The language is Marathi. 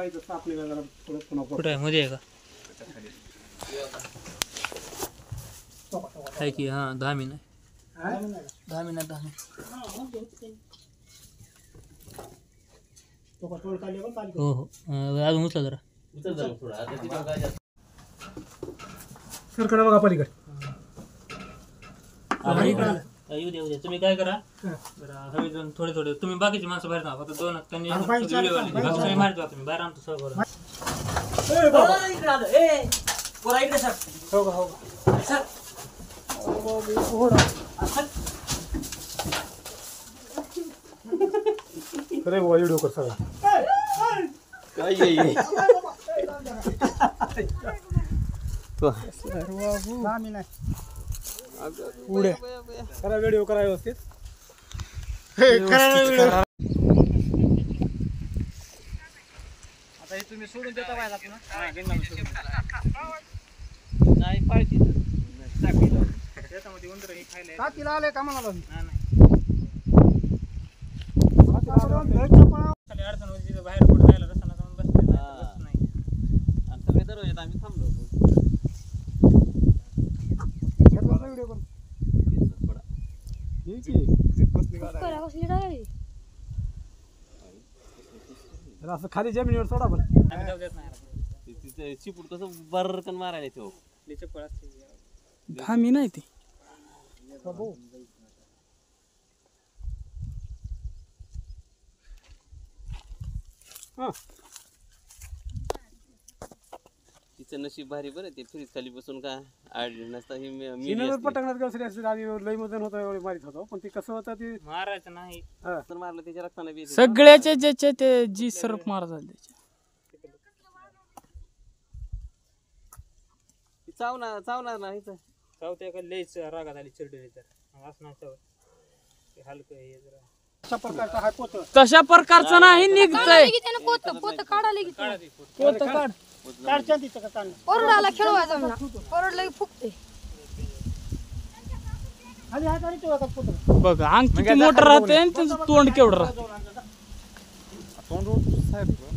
करायचं सापलेला जरा परत पुन्हा कुठं आहे मध्ये आहे का आहे की हां 10 मिनिट 10 मिनिट 10 मिनिट हो हो अजून उचला जरा सरकडे बघा पलीकडे येऊ द्या तुम्ही काय करा हवेतून थोडे थोडे तुम्ही बाकीची माणसं बाहेर ना फक्त दोन त्यांनी व्हिडिओ वाले मारतो तुम्ही बाहेर आमचं सहभाग अरे बाबा व्हिडिओ कर सगळा काय पुढे करा व्हिडिओ करा व्यवस्थित आता हे तुम्ही सोडून देता पाहिजे नाही पाहिजे त्याच्यामध्ये उंदर हे खायला काकीला आले का म्हणाला नाही खाली अडचण होती तिथं बाहेर पुढे जायला रस्ता जाऊन बसते नाही आणि सगळे दररोज आम्ही थांबलो होतो व्हिडिओ करून असं खाली जमिनीवर सोडा पण आम्ही जाऊ देत नाही तिथे चिपूट कसं बरकन मारायला तो चप्पल असते धामी नाही ती तिचं नशीब भारी बरं ते फ्रीज खाली बसून का आडली नसता ही पटकनात गवसरी असते आधी लई मधन होतं मारित होतो पण ती कसं होतं ती मारायचं नाही तर मारलं त्याच्या रक्ताने बी सगळ्याच्या ज्याच्या ते जी सरप मार झाली त्याच्या चावणार ना इथं चावते का लईच रागात आली चिरडली तर असं नाही चावत ते हलकं हे जरा अशा प्रकारचा हा पोत तशा प्रकारचं नाही निघतंय पोत काढायला की पोत काढ काढच्या तिथं का काढ ओरडाला खेळवायचा म्हणा ओरडलं की फुकते खाली हात आणि तो पोत बघ अंग किती मोठं राहते आणि त्याचं तोंड केवढं राहतं तोंड